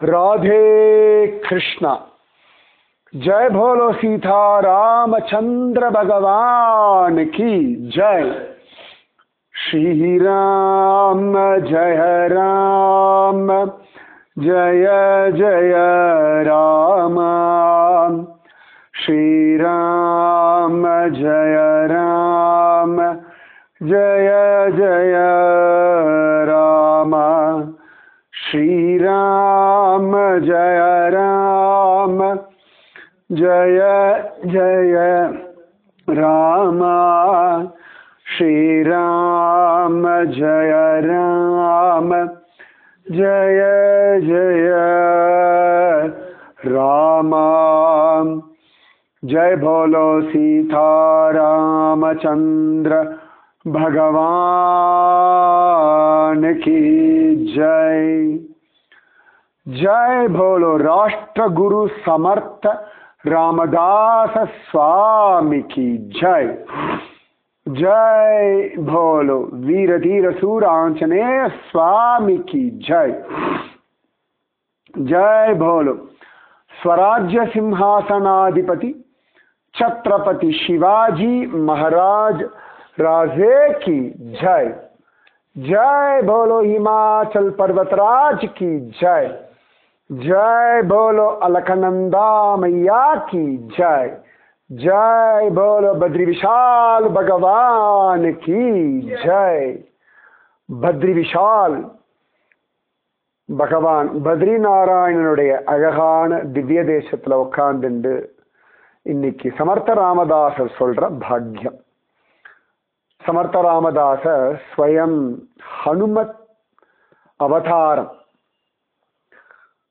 राधे कृष्णा। जय भोलो सीता रामचंद्र भगवान की जय। श्री राम जय राम, जय जय राम। श्री राम जय राम, जय जय राम। श्री राम जय राम, जय जय राम। श्री राम जय राम, जय जय राम। जय भोलो सीता रामचंद्र भगवान की जय। जय भोलो राष्ट्र गुरु समर्थ रामदास स्वामी की जय। जय भोलो वीर धीर सूर आंजनेय स्वामी की जय। जय भोलो स्वराज्य सिंहासनाधिपति छत्रपति शिवाजी महाराज राजे की जय। जय भोलो हिमाचल पर्वतराज की जय। जय भोलो अलकनंदा मैया की जय। जय बोलो बद्री विशाल भगवान की जय। बद्री विशाल பகவான் பத்ரி நாராயணனுடைய அழகான திவ்ய தேசத்துல உட்கார்ந்துண்டு இன்னைக்கு சமர்த்த ராமதாசர் சொல்ற பாக்கியம். சமர்த்த ராமதாசர் ஸ்வயம் ஹனுமத் அவதாரம்.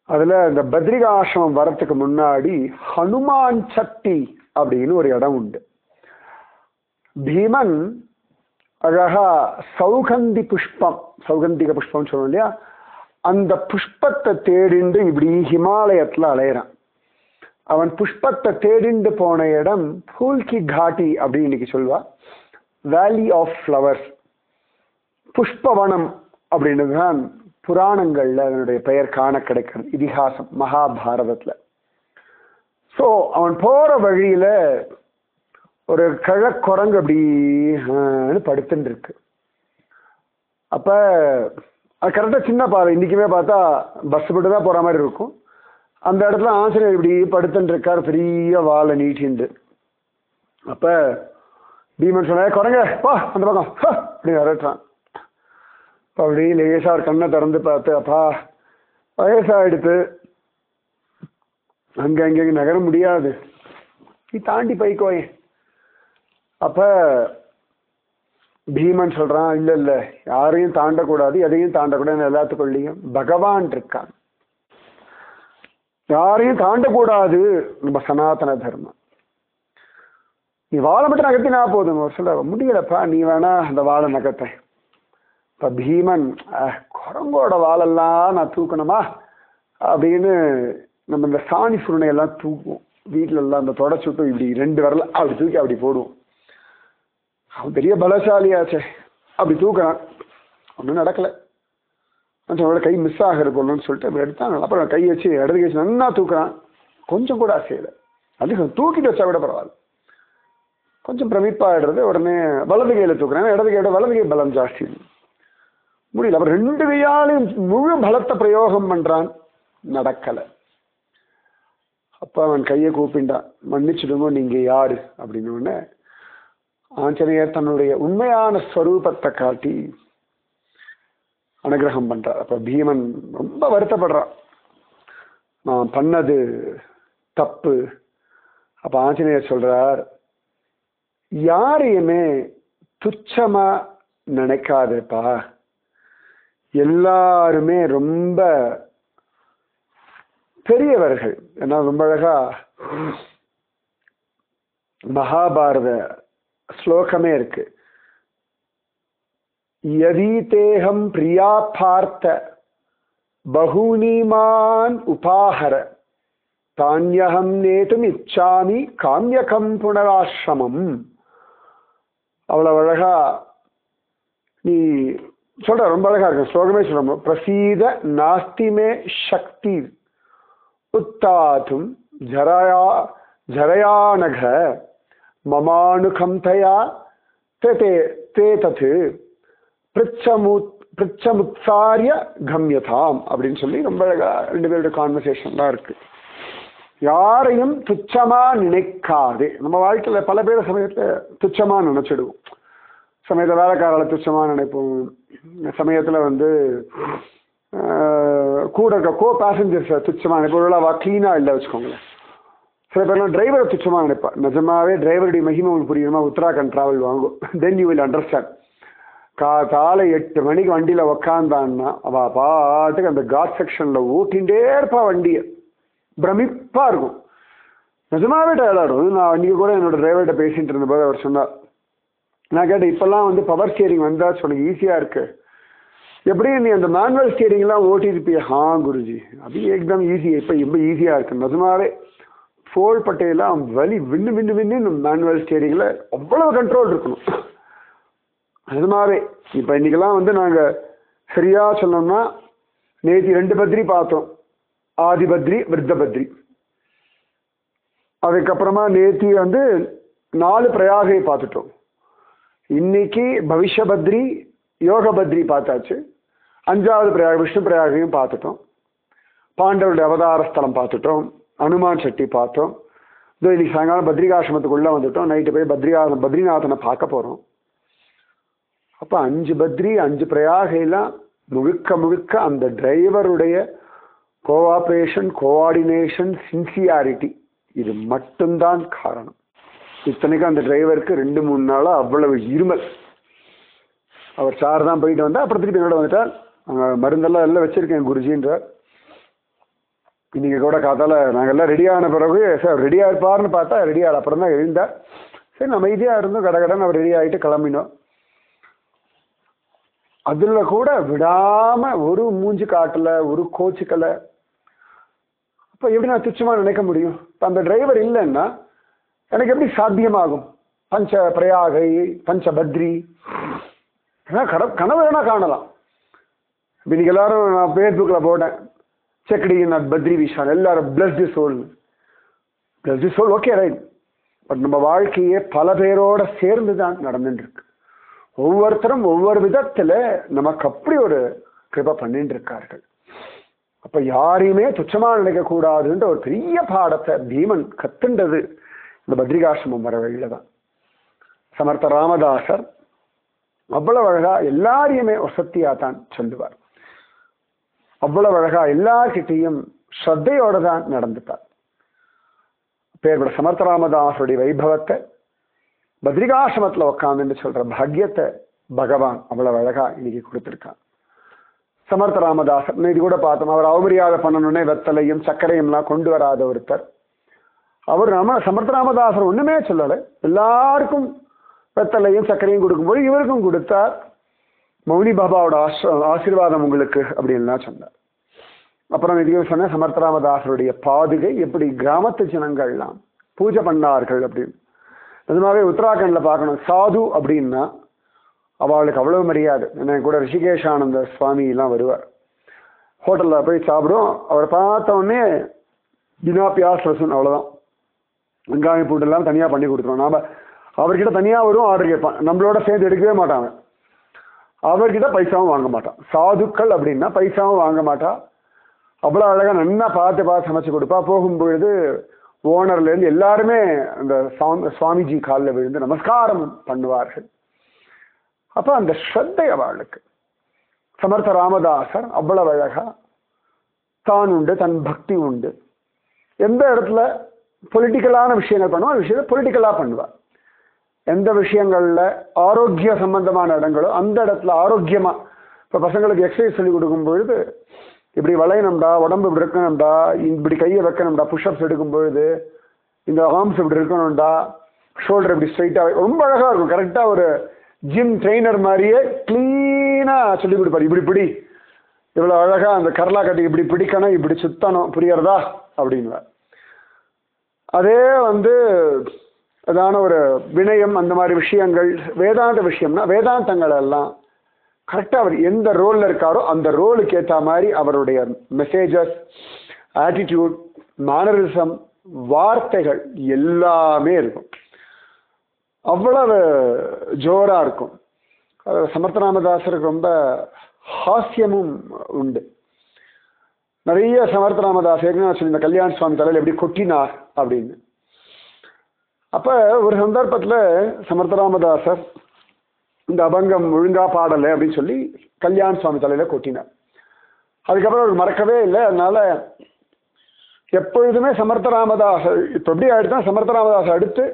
அதுல இந்த பத்ரிகாசிரமம் வரத்துக்கு முன்னாடி ஹனுமான் சக்தி அப்படின்னு ஒரு இடம் உண்டு. பீமன் அழகா சௌகந்தி புஷ்பம், சௌகந்திக புஷ்பம் சொல்லுவோம் இல்லையா, அந்த புஷ்பத்தை தேடிண்டு இப்படி ஹிமாலயத்துல அலையிறான். அவன் புஷ்பத்தை தேடிண்டு போன இடம் பூல்கி காட்டி அப்படின்னு இன்னைக்கு சொல்வா. வேலி ஆஃப் ஃப்ளவர்ஸ், புஷ்பவனம் அப்படின்னு தான் புராணங்கள்ல அதனுடைய பெயர் காண கிடைக்கிறது, இதிகாசம் மகாபாரதத்துல. ஸோ அவன் போற வழியில ஒரு கிழக்குரங்கு அப்படி படுத்துட்டு இருக்கு. அப்ப அது கரெக்டா சின்ன பாதை, இன்னைக்குமே பார்த்தா பஸ் போட்டு தான் போற மாதிரி இருக்கும். அந்த இடத்துல ஆஞ்சநேயர் இப்படி படுத்துட்டு இருக்காரு, பெரிய வாழை நீட்டிண்டு. அப்ப பீமன் சொன்ன குரங்க பா அந்த பக்கம் அப்படி விரட்டுறான். அப்படி லேசா ஒரு கண்ணை திறந்து பார்த்து, அப்பா வயசாயிடுத்து, அங்க அங்க நகர முடியாது, நீ தாண்டி போய்க்கோயே. அப்ப பீமன் சொல்றான், இல்ல இல்ல யாரையும் தாண்டக்கூடாது, எதையும் தாண்டக்கூடாது, எல்லாத்துக்குள்ளேயும் பகவான் இருக்கான், யாரையும் தாண்டக்கூடாது, நம்ம சனாதன தர்மம். நீ வாழை மட்டும் நகர்த்தினா போதும். சொல்ல முடியலப்பா, நீ வேணா அந்த வாழை நகர்த்த. இப்ப பீமன் குரங்கோட வாழெல்லாம் நான் தூக்கணுமா அப்படின்னு நம்ம இந்த சாணி சுருணை எல்லாம் தூக்குவோம் வீட்டுல எல்லாம், அந்த தொடச்சுட்டு இப்படி 2 விரல அப்படி தூக்கி அப்படி போடுவோம். அவன் பெரிய பலசாலியாச்சே, அப்படி தூக்குறான், ஒன்றும் நடக்கல. அவனோட கை மிஸ் ஆகிறது போலன்னு சொல்லிட்டு அப்படி எடுத்தாங்க. அப்புறம் கை வச்சு இடது கை வச்சு நன்னா தூக்குறான், கொஞ்சம் கூட அசையலை. அது தூக்கிட்டு வச்சா விட பரவாயில்ல, கொஞ்சம் பிரமிப்பாயிடுறது. உடனே வலது கையில தூக்குறான், இடது கையோட வலது கை பலம் ஜாஸ்தி, முடியல. அப்புறம் 2 கையாலையும் முழு பலத்தை பிரயோகம் பண்றான், நடக்கல. அப்ப அவன் கையை கூப்பிண்டான், மன்னிச்சுடுங்க நீங்க யாரு அப்படின்னு. ஆஞ்சநேயர் தன்னுடைய உண்மையான ஸ்வரூபத்தை காட்டி அனுகிரகம் பண்றார். அப்ப பீமன் ரொம்ப வருத்தப்படுறான், நான் பண்ணது தப்பு. அப்ப ஆஞ்சநேயர் சொல்றார், யாரையுமே துச்சமா நினைக்காதேப்பா, எல்லாருமே ரொம்ப பெரியவர்கள். ஏன்னா ரொம்ப அழகா மகாபாரத ஸ்லோகமே இருக்கு, யதீதேகம் பிரியா பார்த்த பகூனிமான் உபாஹர தான்யகம் நேதும் இச்சாமி காமியகம் புனராசிரமம். அவ்வளவு அழகா நீ சொல்ற ரொம்ப அழகா இருக்கு ஸ்லோகமே சொல்றோம். பிரசீத நாஸ்திமே சக்தி உத்தாதும் ஜரயா ஜரயானக மமானுகம்பயா தே தே தத்து பிரிச்சமுத்சாரிய கம்யதாம் அப்படின்னு சொல்லி ரொம்ப அழகா ரெண்டு பேருடைய கான்வர்சேஷன் தான் இருக்கு. யாரையும் துச்சமா நினைக்காது. நம்ம வாழ்க்கையில பல பேர் சமயத்துல துச்சமா நினைச்சிடுவோம். சமயத்தில் வேலைக்காரர்களை துச்சமா நினைப்போம். சமயத்துல வந்து கூட இருக்க கோ பேசஞ்சர்ஸை துச்சமா நினைப்போம். ஒருவேளை கிளீனா இல்லை வச்சுக்கோங்களேன். சில பேர்லாம் டிரைவரை துச்சமா நினைப்பா. நிஜமாவே டிரைவருடைய மகிமை உங்களுக்கு புரியுமா? உத்தராகண்ட் டிராவல் வாங்கும். Then you will understand. காலை 8 மணிக்கு வண்டியில உக்காந்தான்னா அவ பாட்டுக்கு அந்த காட் செக்ஷன்ல ஓட்டிகிட்டே இருப்பா வண்டியை. பிரமிப்பா இருக்கும். நிஜமாவே டயர்டாடும். நான் அன்னைக்கு கூட என்னோட டிரைவர்கிட்ட பேசிட்டு இருந்தபோது அவர் சொன்னார், நான் கேட்டேன் இப்பெல்லாம் வந்து பவர் ஸ்டியரிங் வந்தா உனக்கு ஈஸியா இருக்கு, எப்படி நீ அந்த மேனுவல் ஸ்டியரிங் எல்லாம் ஓட்டிருப்பிய? குருஜி அது ஏக்தம் ஈஸி. இப்ப ரொம்ப ஈஸியா இருக்கு. நிஜமாவே ஃபோல் பட்டையெல்லாம் வலி விண்ணு விண்ணு விண்ணு மேனுவல் ஸ்டியரிங்ல அவ்வளவு கண்ட்ரோல் இருக்கணும். நிஜமாவே இப்ப இன்னைக்கெல்லாம் வந்து நாங்க சரியா சொன்னோம்னா நேற்று 2 பத்ரி பார்த்தோம். ஆதி பத்ரி, விருத்த பத்ரி. அதுக்கப்புறமா நேத்தி வந்து 4 பிரயாகை பார்த்துட்டோம். இன்னைக்கு பவிஷ்ய பத்ரி, யோக பத்ரி பார்த்தாச்சு. 5வது பிரயாக விஷ்ணு பிரயாகையும் பார்த்துட்டோம். பாண்டவருடைய அவதார ஸ்தலம் பார்த்துட்டோம். அனுமான் சட்டி பார்த்தோம். இன்னைக்கு சாயங்காலம் பத்ரிகாசிரமத்துக்குள்ள வந்துட்டோம். நைட்டு போய் பத்ரிநாதனை பார்க்க போறோம். அப்ப 5 பத்ரி 5 பிரயாகைலாம் முழுக்க முழுக்க அந்த டிரைவருடைய கோஆபரேஷன், கோஆர்டினேஷன், சின்சியாரிட்டி, இது மட்டும்தான் காரணம். இத்தனைக்கும் அந்த டிரைவருக்கு 2-3 நாளா அவ்வளவு இருமல். அவர் சார் தான் போயிட்டு வந்தா அப்புறம் திருப்பி என்னோட வந்துட்டார். அங்கே மருந்தெல்லாம் எல்லாம் வச்சிருக்கேன் குருஜின்றார். இன்னைக்கு கூட காத்தால நாங்கெல்லாம் ரெடியான பிறகு சார் ரெடியா இருப்பார்னு பார்த்தா ரெடியாக அப்புறம் தான் எழுந்தார். சரி நம்ம அமைதியா இருந்தோம். கடகடன்னு அவர் ரெடி ஆகிட்டு கிளம்பினோம். அதுல கூட விடாம ஒரு மூஞ்சி காட்டல, ஒரு கோச்சுக்கல. அப்ப எப்படி நான் துச்சமா நினைக்க முடியும்? அந்த டிரைவர் இல்லைன்னா எனக்கு எப்படி சாத்தியமாகும்? பஞ்ச பிரயாகை, பஞ்ச பத்ரி கனவு வேணா காணலாம். இன்னைக்கு எல்லாரும் நான் பேஸ்புக்ல போட்டேன், செக்டி நாட் பத்ரி விஷான், எல்லாரும் blessed soul. Blessed soul okay right. But நம்ம வாழ்க்கையே பல பேரோட சேர்ந்து தான் நடந்துட்டு இருக்கு. ஒவ்வொருத்தரும் ஒவ்வொரு விதத்துல நமக்கு அப்படி ஒரு கிருபை பண்ணிட்டு இருக்கார்கள். அப்ப யாரையுமே துச்சமா நினைக்க கூடாதுன்ற ஒரு பெரிய பாடத்தை பீமன் கத்துண்டது இந்த பத்ரிகாசிரமம் வர வழியில தான். சமர்த்த ராமதாசர் அவ்வளவு அழகா எல்லாரையுமே வசத்தியா தான் சொல்லுவார். அவ்வளவு அழகா எல்லார்கிட்டையும் ஸ்ரத்தையோட தான் நடந்துட்டார். பேர்பட சமர்த்த ராமதாசருடைய வைபவத்தை பத்ரிகாசிரமத்துல உட்காந்துன்னு சொல்ற பாக்கியத்தை பகவான் அவ்வளவு அழகா இன்னைக்கு கொடுத்திருக்கான். சமர்த்த ராமதாசர் இது கூட பார்த்தோம். அவர் அவமரியாதை பண்ணணுன்னே வெத்தலையும் சர்க்கரையும் எல்லாம் கொண்டு வராத ஒருத்தர். அவர் சமர்த்த ராமதாசர் ஒண்ணுமே சொல்லலை. எல்லாருக்கும் வெத்தலையும் சர்க்கரையும் கொடுக்கும்போது இவருக்கும் கொடுத்தார். மௌனி பாபாவோட ஆசீர்வாதம் உங்களுக்கு அப்படின்லாம் சொன்னார். அப்புறம் இதுவும் சொன்ன சமர்த்த ராமதாசருடைய பாதுகை எப்படி கிராமத்து ஜனங்கள்லாம் பூஜை பண்ணார்கள் அப்படின்னு. நிஜமாவே உத்தராகண்ட்ல பார்க்கணும். சாது அப்படின்னா அவளுக்கு அவ்வளவு மரியாதை. என்ன கூட ரிஷிகேஷானந்த சுவாமி எல்லாம் வருவார். ஹோட்டல்ல போய் சாப்பிடும். அவரை பார்த்த உடனே பினா பியாஸ் ரசூன் அவ்வளவுதான். வெங்காயம் பூண்டு எல்லாம் தனியா பண்ணி கொடுத்துருவோம். நாம அவர்கிட்ட தனியா வரும் ஆர்டர் கேட்பான். நம்மளோட சேர்ந்து எடுக்கவே மாட்டாங்க. அவர்கிட்ட பைசாவும் வாங்க மாட்டான். சாதுக்கள் அப்படின்னா பைசாவும் வாங்க மாட்டா. அவ்வளவு அழகா நல்லா பார்த்து சமைச்சு கொடுப்பா. போகும்பொழுது ஓனர்ல இருந்து எல்லாருமே அந்த சுவாமிஜி காலில் விழுந்து நமஸ்காரம் பண்ணுவார்கள். அப்ப அந்த ஸ்ரத்தை அவளுக்கு. சமர்த்த ராமதாசர் அவ்வளவு அழகா தான் உண்டு, தன் பக்தி உண்டு. எந்த இடத்துல பொலிட்டிக்கலான விஷயங்கள் பண்ணுவா, விஷயத்தை பொலிட்டிக்கலா பண்ணுவா. எந்த விஷயங்கள்ல ஆரோக்கிய சம்பந்தமான இடங்களோ அந்த இடத்துல ஆரோக்கியமா. இப்ப பசங்களுக்கு எக்ஸசைஸ் சொல்லி கொடுக்கும் பொழுது இப்படி வளையணும்டா, உடம்பு இப்படி இருக்கணும்டா, இப்படி கையை வைக்கணும்டா, புஷ்அப்ஸ் எடுக்கும் பொழுது இந்த ஆர்ம்ஸ் இப்படி இருக்கணும்டா, ஷோல்டர் இப்படி ஸ்ட்ரைட்டா, ரொம்ப அழகா இருக்கும். கரெக்டா ஒரு ஜிம் ட்ரெயினர் மாதிரியே கிளீனா சொல்லி கொடுப்பாரு. இப்படி பிடி, இவ்வளவு அழகா அந்த கரலா கட்டி இப்படி பிடிக்கணும், இப்படி சுத்தணும், புரியறதா அப்படின்னு. அதே அதான ஒரு வினயம், அந்த மாதிரி விஷயங்கள். வேதாந்த விஷயம்னா வேதாந்தங்கள் எல்லாம் கரெக்டா அவர் எந்த ரோல்ல இருக்காரோ அந்த ரோலுக்கு ஏற்ற மாதிரி அவருடைய மெசேஜஸ், ஆட்டிடியூட், மேனரிசம், வார்த்தைகள் எல்லாமே இருக்கும். அவ்வளவு ஜோரா இருக்கும். சமர்த்தராமதாசருக்கு ரொம்ப ஹாஸ்யமும் உண்டு. நிறைய சமர்த்தராமதாசர் இந்த கல்யாண சுவாமி தலையில் எப்படி கொட்டினார் அப்படின்னு. அப்ப ஒரு சந்தர்ப்பத்தில் சமர்த்தராமதாசர் இந்த அபங்கம் ஒழுங்கா பாடலை அப்படின்னு சொல்லி கல்யாண சுவாமி தலையில கொட்டினார். அதுக்கப்புறம் அவருக்கு மறக்கவே இல்லை. அதனால எப்பொழுதுமே சமர்த்தராமதாசர் இப்ப எப்படி ஆயிடுதான், சமர்த்தராமதாசர் அடுத்து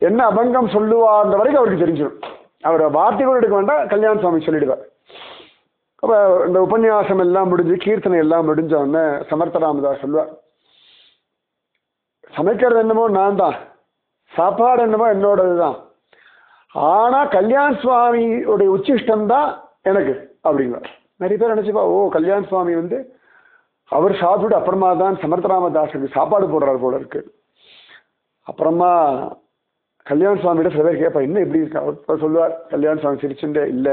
என்ன அபங்கம் சொல்லுவார்ன்ற வரைக்கும் அவருக்கு தெரிஞ்சிடும். அவர் வார்த்தை கூட எடுக்க வேண்டாம், கல்யாண சுவாமி சொல்லிடுவார். அப்ப இந்த உபன்யாசம் எல்லாம் முடிஞ்சு கீர்த்தனை எல்லாம் முடிஞ்ச உடனே சமர்த்தராமதாஸ் சொல்லுவார், சமைக்கிறது என்னமோ நான் தான், சாப்பாடு என்னமோ என்னோடதுதான், ஆனா கல்யாண சுவாமியோடைய உச்சிஷ்டம் தான் எனக்கு அப்படிங்குவார். நிறைய பேர் நினைச்சுப்பா, ஓ கல்யாண சுவாமி அவர் சாப்பிட்டு அப்புறமா தான் சமர்த்தராமதாஸுக்கு சாப்பாடு போடுறாரு போல இருக்கு. அப்புறமா கல்யாண சுவாமியிட சில பேர் கேட்பா, என்ன எப்படி இருக்கு? அவர் சொல்லுவார், கல்யாண சுவாமி சிரிச்சுட்டு, இல்ல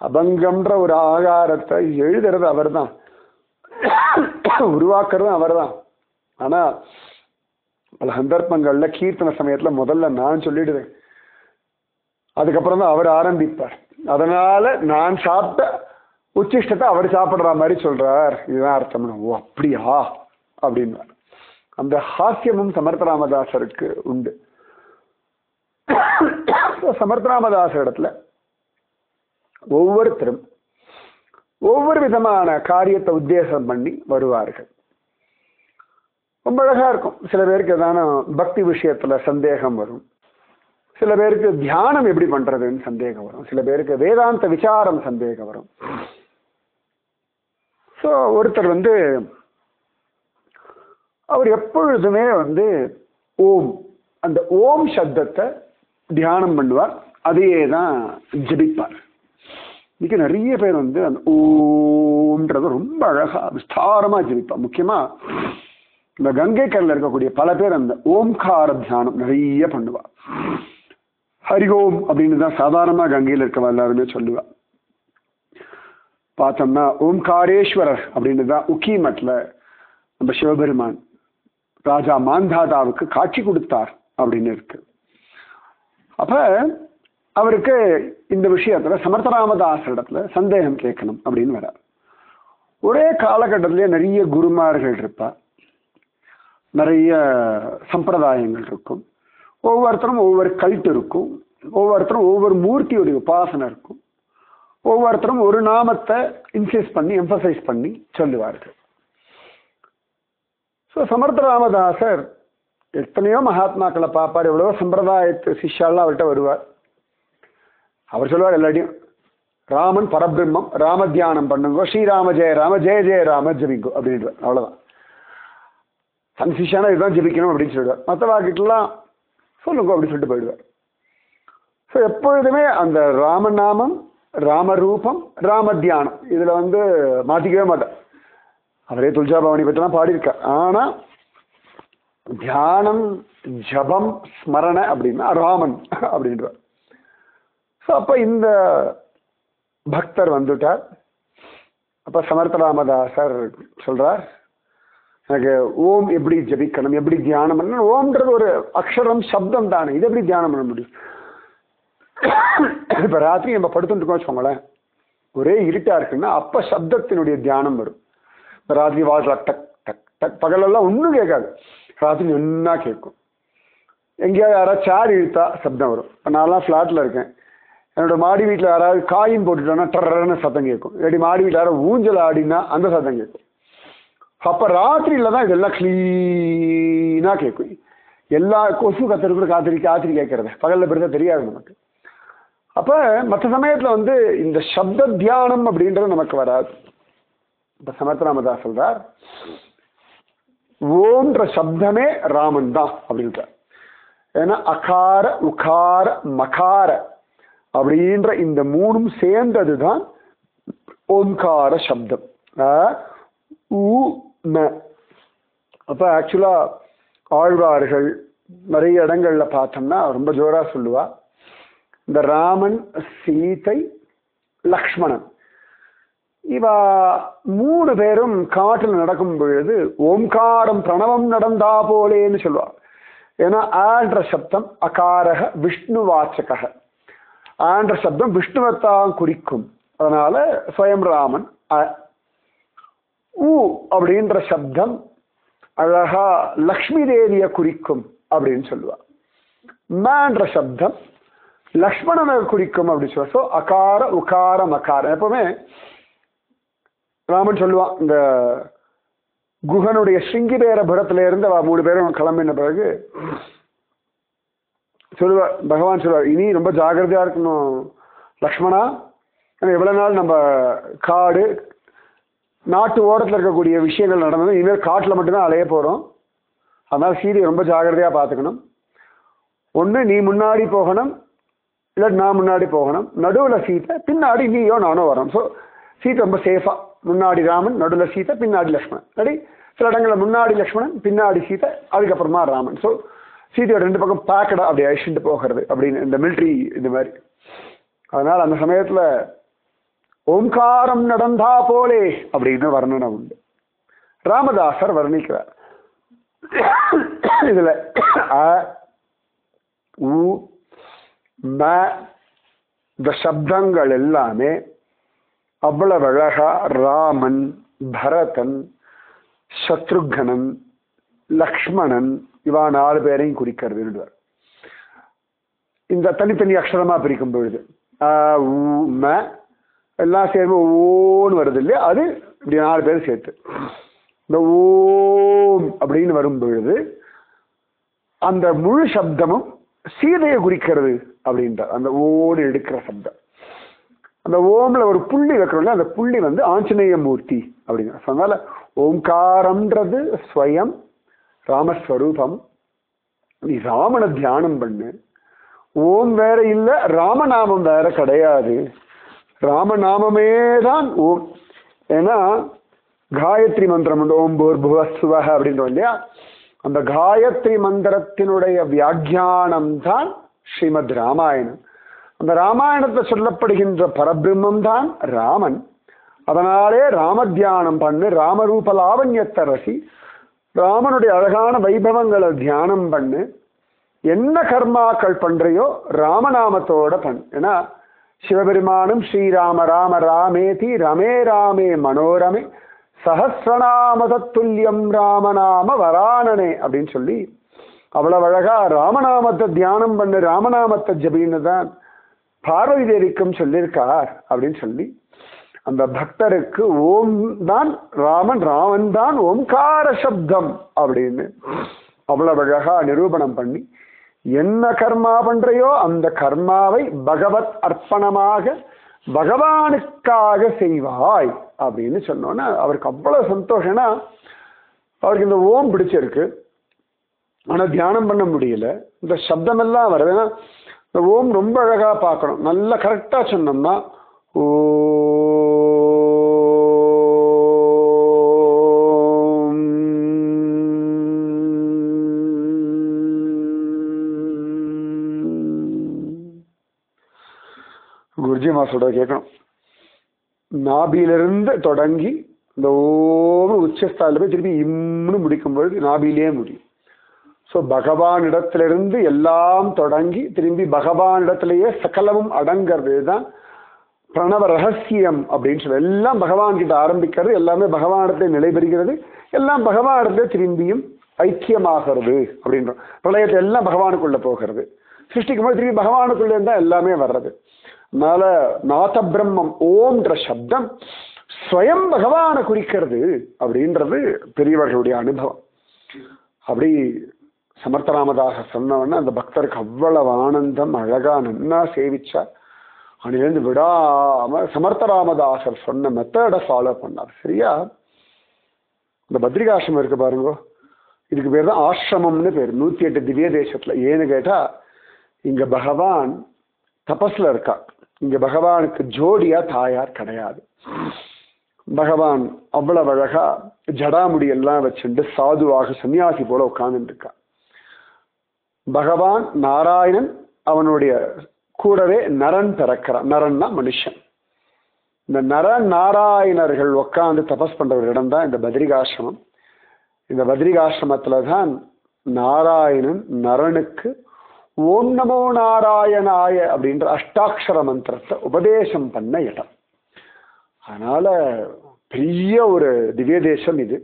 அபங்கம்ன்ற ஒரு ஆகாரத்தை எழுதுறது அவர் தான், உருவாக்குறதும் அவர் தான். ஆனா பல சந்தர்ப்பங்கள்ல கீர்த்தன சமயத்துல முதல்ல நான் சொல்லிடுவேன், அதுக்கப்புறம் தான் அவர் ஆரம்பிப்பார். அதனால நான் சாப்பிட்ட உச்சிஷ்டத்தை அவர் சாப்பிடுற மாதிரி சொல்றார், இதுதான் அர்த்தம். ஓ அப்படியா அப்படின்னு அந்த ஹாஸ்யமும் சமர்த்தராமதாசருக்கு உண்டு. சமர்த்தராமதாசர் இடத்துல ஒவ்வொருத்தரும் ஒவ்வொரு விதமான காரியத்தை உத்தேசம் பண்ணி வருவார்கள். ரொம்ப அழகா இருக்கும். சில பேருக்கு ஏதான பக்தி விஷயத்துல சந்தேகம் வரும், சில பேருக்கு தியானம் எப்படி பண்றதுன்னு சந்தேகம் வரும், சில பேருக்கு வேதாந்த விசாரம் சந்தேகம் வரும். ஸோ ஒருத்தர் அவர் எப்பொழுதுமே ஓம், அந்த ஓம் சப்தத்தை தியானம் பண்ணுவார், அதையே தான் ஜபிப்பார். இன்னைக்கு நிறைய பேர் அந்த ஓம்ன்றத ரொம்ப அழகா விஸ்தாரமா ஜபிப்பார். முக்கியமா இந்த கங்கை கரையில் இருக்கக்கூடிய பல பேர் அந்த ஓம்கார தியானம் நிறைய பண்ணுவார். ஹரி ஓம் அப்படின்னு தான் சாதாரணமா கங்கையில் இருக்கவா எல்லாருமே சொல்லுவா. பார்த்தோம்னா ஓம்காரேஸ்வரர் அப்படின்னு தான் உக்கீமட்ல நம்ம சிவபெருமான் ராஜா மாந்தாதாவுக்கு காட்சி கொடுத்தார் அப்படின்னு இருக்கு. அப்ப அவருக்கு இந்த விஷயத்துல சமர்த்தராமதாசர் இடத்துல சந்தேகம் கேட்கணும் அப்படின்னு வர்றார். ஒரே காலகட்டத்திலேயே நிறைய குருமார்கள் இருப்பா, நிறைய சம்பிரதாயங்கள் இருக்கும், ஒவ்வொருத்தரும் ஒவ்வொரு கல்ட்டு இருக்கும், ஒவ்வொருத்தரும் ஒவ்வொரு மூர்த்தியுடைய உபாசனை இருக்கும், ஒவ்வொருத்தரும் ஒரு நாமத்தை இன்சிஸ் பண்ணி எம்பசைஸ் பண்ணி சொல்லுவார்கள். ஸோ சமர்த்தராமதாசர் எத்தனையோ மகாத்மாக்களை பார்ப்பார், எவ்வளவோ சம்பிரதாயத்து சிஷ்யாலாம் அவர்கிட்ட வருவார். அவர் சொல்லுவார் எல்லாத்தையும், ராமன் பரபிரம்மம், ராம தியானம் பண்ணுங்கோ, ஸ்ரீராம ஜெய ராம ஜெய ஜெய ராம ஜபிங்கோ அப்படின்ட்டு. அவ்வளவுதான், தன் சிஷ்யானா இதுதான் ஜபிக்கணும் அப்படின்னு சொல்லிடுவார். மற்ற வாக்கிட்டெல்லாம் சொல்லுங்க அப்படின்னு சொல்லிட்டு போயிடுவார். ஸோ எப்பொழுதுமே அந்த ராமநாமம், ராமரூபம், ராம தியானம் இதுல மாத்திக்கவே மாட்டார். அவரே துல்ஜா பவனி பற்றிலாம் பாடியிருக்கார். ஆனா தியானம், ஜபம், ஸ்மரண அப்படின்னா ராமன் அப்படின்றார். ஸோ அப்ப இந்த பக்தர் வந்துட்டார். அப்ப சமர்த்தராமதாசர் சொல்றார், எனக்கு ஓம் எப்படி ஜபிக்கணும், எப்படி தியானம் பண்ணணும். ஓம்ன்றது ஒரு அக்ஷரம், சப்தம் தானே, இது எப்படி தியானம் பண்ண முடியும்? இப்ப ராத்திரி நம்ம படுத்துட்டு இருக்கோம் வச்சுக்கோங்களேன், ஒரே இருட்டா இருக்குன்னா அப்ப சப்தத்தினுடைய தியானம் வரும். ராத்திரி வாழ்க்கை டக் டக் டக், பகலெல்லாம் ஒன்றும் கேட்காது, ராத்திரி ஒன்னா கேட்கும். எங்கேயாவது யாராவது சேர் இழுத்தா சப்தம் வரும். இப்போ நான்லாம் ஃப்ளாட்ல இருக்கேன், என்னோட மாடி வீட்டில் யாராவது காயின் போட்டுட்டோன்னா டர்ன்னு சத்தம் கேட்கும். இல்லாட்டி மாடி வீட்டில் யாராவது ஊஞ்சல் ஆடினா அந்த சத்தம் கேட்கும். அப்ப ராத்திரியில தான் இதெல்லாம் கிளீனா கேட்கும். எல்லா கொசு கத்தரு கூட காத்திரி கேட்கறது பகல்ல பெருசா தெரியாது நமக்கு. அப்ப மற்ற சமயத்துல இந்த சப்த தியானம் அப்படின்றது நமக்கு வராது. இப்ப சமர்த்தராமதாஸ் சொல்றார், ஓம்ன்ற சப்தமே ராமன் தான் அப்படின்றார். ஏன்னா அகார உகார மகார அப்படின்ற இந்த மூணும் சேர்ந்ததுதான் ஓம்கார சப்தம். அப்ப ஆக்சுவலா ஆழ்வார்கள் நிறைய இடங்கள்ல பார்த்தோம்னா ரொம்ப ஜோரா சொல்லுவா, இந்த ராமன், சீதை, லக்ஷ்மணன். இவ 3 பேரும் காட்டில் நடக்கும் பொழுது ஓம்காரம் பிரணவம் நடந்தா போலேன்னு சொல்லுவார். ஏன்னா ஆன்ற சப்தம் அகாரக விஷ்ணு வாச்சக, ஆன்ற சப்தம் விஷ்ணுவத்தான் குறிக்கும். அதனால ஸ்வயம் ராமன். ஊ அப்படின்ற சப்தம் அழகா லக்ஷ்மி தேவியை குறிக்கும் அப்படின்னு சொல்லுவா. மன்ற சப்தம் லக்ஷ்மணனை குறிக்கும் அப்படின்னு சொல்லுவா. ஸோ அகார உகார மகாரம். எப்பவுமே ராமன் சொல்லுவான், இந்த குஹனுடைய ஸ்ருங்கிபேரபுரத்துல இருந்து 3 பேரும் கிளம்பின பிறகு சொல்லுவார், பகவான் சொல்லுவார், இனி ரொம்ப ஜாகிரதையா இருக்கணும் லக்ஷ்மணா. எவ்வளவு நாள் நம்ம காடு நாட்டு ஓரத்தில் இருக்கக்கூடிய விஷயங்கள் நடந்தது, இனிமேல் காட்டில் மட்டும்தான் அலைய போறோம். அதனால சீதையை ரொம்ப ஜாகிரதையா பார்த்துக்கணும். ஒன்று நீ முன்னாடி போகணும், இல்லை நான் முன்னாடி போகணும். நடுவில் சீதை, பின்னாடி நீயோ நானோ வரோம். ஸோ சீதை ரொம்ப சேஃபா, முன்னாடி ராமன், நடுவில் சீதை, பின்னாடி லக்ஷ்மணன். அப்படி சில இடங்களில் முன்னாடி லக்ஷ்மணன், பின்னாடி சீதை, அதுக்கப்புறமா ராமன். ஸோ சீதையோட 2 பக்கம் பேக்கடா அப்படி அழிச்சுட்டு போகிறது அப்படின்னு இந்த மிலிட்ரி இது மாதிரி. அதனால அந்த சமயத்துல ஓம்காரம் நடந்தா போலே அப்படின்னு வர்ணனை உண்டு. ராமதாசர் வர்ணிக்கிறார் இதுல அ உ ம இந்த சப்தங்கள் எல்லாமே அவ்வளவு அழகா ராமன், பரதன், சத்ருகனன், லக்ஷ்மணன் இவா 4 பேரையும் குறிக்கிறது. இந்த தனித்தனி அக்ஷரமா பிரிக்கும் பொழுது ம எல்லாம் சேர்ந்து ஓன்னு வருது இல்லையா, அது இப்படி 4 பேர் சேர்த்து இந்த ஓம் அப்படின்னு வரும் பொழுது அந்த முழு சப்தமும் சீதையை குறிக்கிறது அப்படின்றார். அந்த ஓடு எடுக்கிற சப்தம், அந்த ஓம்ல ஒரு புள்ளி வைக்கிறோம்ல, அந்த புள்ளி ஆஞ்சநேய மூர்த்தி அப்படிங்கிற. அதனால ஓம்காரம்ன்றது ஸ்வயம் ராமஸ்வரூபம். நீ ராமனை தியானம் பண்ணு. ஓம் வேற இல்லை, ராமநாமம் வேற கிடையாது. ராமநாமமே தான் ஓம். ஏன்னா காயத்ரி மந்திரம் உண்டு, ஓம் பூர்புவஸ்வஹ அப்படின்றோம் இல்லையா. அந்த காயத்ரி மந்திரத்தினுடைய வியாக்கியானம் தான் ஸ்ரீமத் ராமாயணம். அந்த ராமாயணத்தில் சொல்லப்படுகின்ற பரபிரம்மம் தான் ராமன். அதனாலே ராம தியானம் பண்ணு, ராமரூப லாவண்யத்தை ரசி, ராமனுடைய அழகான வைபவங்களை தியானம் பண்ணு. என்ன கர்மாக்கள் பண்றையோ ராமநாமத்தோட பண்ணு. ஏன்னா சிவபெருமானும் ஸ்ரீராம ராம ராமேதி ரமே ராமே மனோரமே சஹஸ்ரநாம தத்துல்யம் ராமநாம வரானனே அப்படின்னு சொல்லி அவ்வளவு அழகா ராமநாமத்தை தியானம் பண்ணு, ராமநாமத்தை ஜபின்னு தான் பார்வதி தேவிக்கும் சொல்லியிருக்கார் அப்படின்னு சொல்லி அந்த பக்தருக்கு ஓம் தான் ராமன், ராமன் தான் ஓம்கார சப்தம் அப்படின்னு அவ்வளவு அழகா நிரூபணம் பண்ணி என்ன கர்மா பண்றையோ அந்த கர்மாவை பகவத் அர்ப்பணமாக பகவானுக்காக செய்வாய் அப்படின்னு சொன்னோன்னா அவருக்கு அவ்வளவு சந்தோஷம்னா, அவருக்கு இந்த ஓம் பிடிச்சிருக்கு, ஆனா தியானம் பண்ண முடியல. இந்த சப்தம் எல்லாம் வருது. ஏன்னா இந்த ஓம் ரொம்ப அழகா பார்க்கணும், நல்லா கரெக்டா சொன்னோம்னா ஓ குருஜி மாசோட கேட்கணும். நாபியிலிருந்து தொடங்கி இந்த ஓம் உச்சஸ்தானில் போய் திருப்பி இம்னு முடிக்கும் பொழுது நாபியிலே முடியும். ஸோ பகவானிடத்திலிருந்து எல்லாம் தொடங்கி திரும்பி பகவானிடத்திலேயே சகலமும் அடங்கிறது தான் பிரணவ ரகசியம் அப்படின்னு சொல்லி. எல்லாம் பகவான் கிட்ட ஆரம்பிக்கிறது, எல்லாமே பகவானிடத்தை நிலைபெறுகிறது, எல்லாம் பகவானிடத்தை திரும்பியும் ஐக்கியமாகிறது அப்படின்றோம். பிரளயத்தை எல்லாம் பகவானுக்குள்ள போகிறது, சிருஷ்டிக்கும் போது திரும்பி பகவானுக்குள்ளே இருந்தால் எல்லாமே வர்றது. அதனால நாத பிரம்மம் ஓம்ன்ற சப்தம் ஸ்வயம் பகவானை குறிக்கிறது அப்படின்றது பெரியவர்களுடைய அனுபவம். அப்படி சமர்த்தராமதாசர் சொன்னவொன்னே அந்த பக்தருக்கு அவ்வளவு ஆனந்தம், அழகா நன்னா சேவிச்சா. அன்னிலேருந்து விடாம சமர்த்தராமதாசர் சொன்ன மெத்தடை ஃபாலோ பண்ணார். சரியா? இந்த பத்ரிகாசிரமம் இருக்கு பாருங்க, இதுக்கு பேர் தான் ஆசிரமம்னு பேர் 108 திவ்ய தேசத்துல. ஏன்னு கேட்டா இங்க பகவான் தபஸ்ல இருக்கா. இங்க பகவானுக்கு ஜோடியா தாயார் கிடையாது. பகவான் அவ்வளவு அழகா ஜடாமுடி எல்லாம் வச்சுட்டு சாதுவாக சன்னியாசி போல உட்கார்ந்துட்டு இருக்கா. பகவான் நாராயணன் அவனுடைய கூடவே நரன் பிறக்கிறான். நரன்னா மனுஷன். இந்த நர நாராயணர்கள் உட்காந்து தபஸ் பண்ற ஒரு இடம் தான் இந்த பத்ரிகாசிரமம். இந்த பத்ரிகாசிரமத்துல தான் நாராயணன் நரனுக்கு ஓம் நமோ நாராயணாய அப்படின்ற அஷ்டாட்சர மந்திரத்தை உபதேசம் பண்ண இடம். அதனால பெரிய ஒரு திவ்ய தேசம் இது.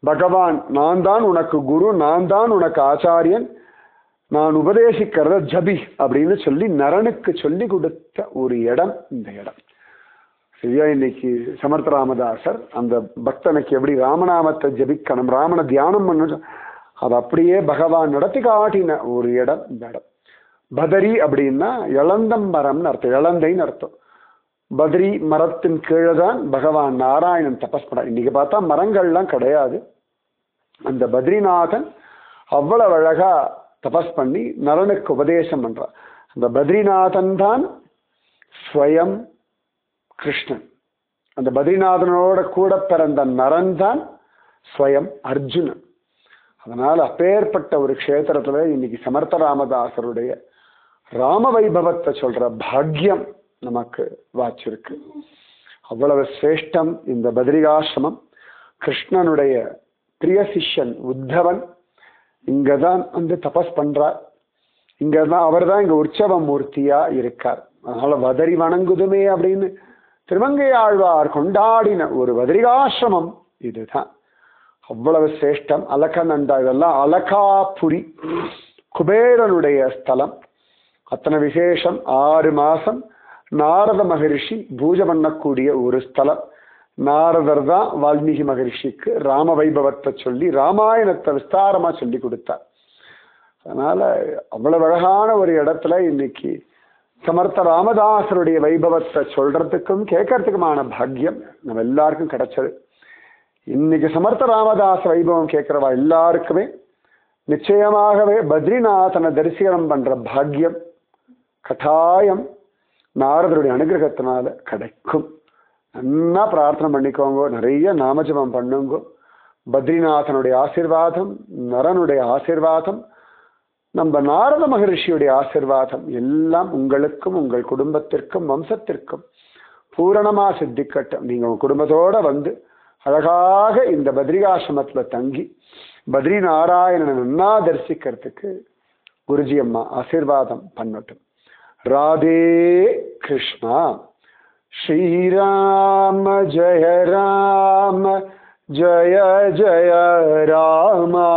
பகவான் நான் தான் உனக்கு குரு, நான் தான் உனக்கு ஆச்சாரியன், நான் உபதேசிக்கிறத ஜபி அப்படின்னு சொல்லி நரனுக்கு சொல்லி கொடுத்த ஒரு இடம் இந்த இடம். சரியா? இன்னைக்கு சமர்த்த ராமதாசர் அந்த பக்தனுக்கு எப்படி ராமநாமத்தை ஜபிக்கணும், ராமனை தியானம் பண்ணணும், அது அப்படியே பகவான் நடத்தி காட்டின ஒரு இடம் இந்த இடம். பதரி அப்படின்னா இளந்தம் மரம்னு அர்த்தம், இளந்தைன்னு அர்த்தம். பத்ரி மரத்தின் கீழே தான் பகவான் நாராயணன் தபஸ் பண்ண. இன்னைக்கு பார்த்தா மரங்கள்லாம் கிடையாது. அந்த பத்ரிநாதன் அவ்வளவு அழகா தபஸ் பண்ணி நரனுக்கு உபதேசம் பண்றான். அந்த பத்ரிநாதன் தான் ஸ்வயம் கிருஷ்ணன். அந்த பத்ரிநாதனோட கூட பிறந்த நரன் தான் ஸ்வயம் அர்ஜுனன். அதனால அப்பேற்பட்ட ஒரு க்ஷேத்திரத்துல இன்னைக்கு சமர்த்த ராமதாசருடைய ராம வைபவத்தை சொல்ற பாக்கியம் நமக்கு வாச்சிருக்கு. அவ்வளவு சிரேஷ்டம் இந்த பத்ரிகாசிரமம். கிருஷ்ணனுடைய பிரிய சிஷ்யன் உத்தவன் இங்கதான் வந்து தபஸ் பண்றார். இங்கதான் அவர் தான் இங்க உற்சவ மூர்த்தியா இருக்கார். அதனால வதரி வணங்குதுமே அப்படின்னு திருமங்கை ஆழ்வார் கொண்டாடின ஒரு பத்ரிகாசிரமம் இதுதான். அவ்வளவு சிரேஷ்டம். அலகநந்தா இதெல்லாம் அலகாபுரி, குபேரனுடைய ஸ்தலம். அத்தனை விசேஷம். 6 மாசம் நாரத மகரிஷி பூஜை பண்ணக்கூடிய ஒரு ஸ்தலம். நாரதர் தான் வால்மீகி மகரிஷிக்கு ராம வைபவத்தை சொல்லி ராமாயணத்தை விஸ்தாரமா சொல்லி கொடுத்தார். அதனால அவ்வளவு அழகான ஒரு இடத்துல இன்னைக்கு சமர்த்த ராமதாசருடைய வைபவத்தை சொல்றதுக்கும் கேட்கறதுக்குமான பாக்கியம் நம்ம எல்லாருக்கும் கிடைச்சது. இன்னைக்கு சமர்த்த ராமதாச வைபவம் கேட்கிறவா எல்லாருக்குமே நிச்சயமாகவே பத்ரிநாதனை தரிசனம் பண்ற பாக்கியம் கட்டாயம் நாரதருடைய அனுகிரகத்தினால கிடைக்கும். நல்லா பிரார்த்தனை பண்ணிக்கோங்க, நிறைய நாமஜபம் பண்ணுங்க. பத்ரிநாதனுடைய ஆசீர்வாதம், நரனுடைய ஆசீர்வாதம், நம்ம நாரத மகரிஷியுடைய ஆசீர்வாதம் எல்லாம் உங்களுக்கும் உங்கள் குடும்பத்திற்கும் வம்சத்திற்கும் பூரணமா சித்திக்கட்டும். நீங்க உங்க குடும்பத்தோட வந்து அழகாக இந்த பத்ரிகாசிரமத்துல தங்கி பத்ரி நாராயணனை நன்னா தரிசிக்கிறதுக்கு குருஜி அம்மா ஆசீர்வாதம் பண்ணட்டும். ராதே கிருஷ்ணா. ஸ்ரீராம ஜெய ராம ஜெய ஜெய ராமா.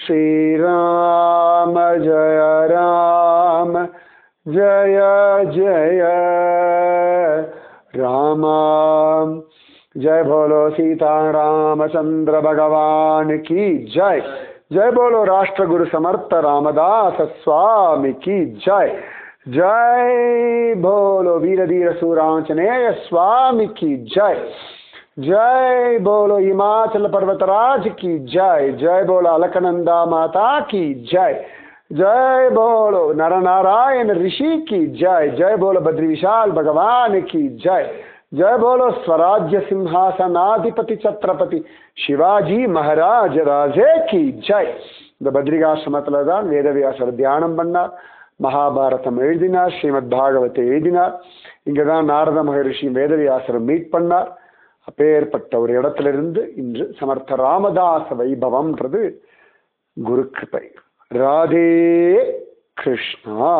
ஸ்ரீராம ஜெய ராம ஜெய ஜெய ராமா. जय बोलो सीता रामचंद्र भगवान की जय. जय बोलो राष्ट्र गुरु समर्थ रामदास स्वामी की जय. जय बोलो वीर धीर सूरांजनेय स्वामी की जय. जय बोलो हिमाचल पर्वतराज की जय. जय बोलो अलकनंदा माता की जय. जय बोलो नर नारायण ऋषि की जय. जय बोलो बद्री विशाल भगवान की जय. जय बोलो स्वराज्य सिंहासनाधिपति छत्रपति शिवाजी महाराज राजे की जय. இந்த பத்ரிகாசிரமத்துல தான் வேதவியாசர் தியானம் பண்ணார், மகாபாரதம் எழுதினார், ஸ்ரீமத் பாகவத்தை எழுதினார். இங்கதான் நாரத மகரிஷி வேதவியாசரை மீட் பண்ணார். அப்பேற்பட்ட ஒரு இடத்துல இருந்து இன்று சமர்த்த ராமதாச வைபவம்ன்றது குரு கிருபை. ராதே கிருஷ்ணா.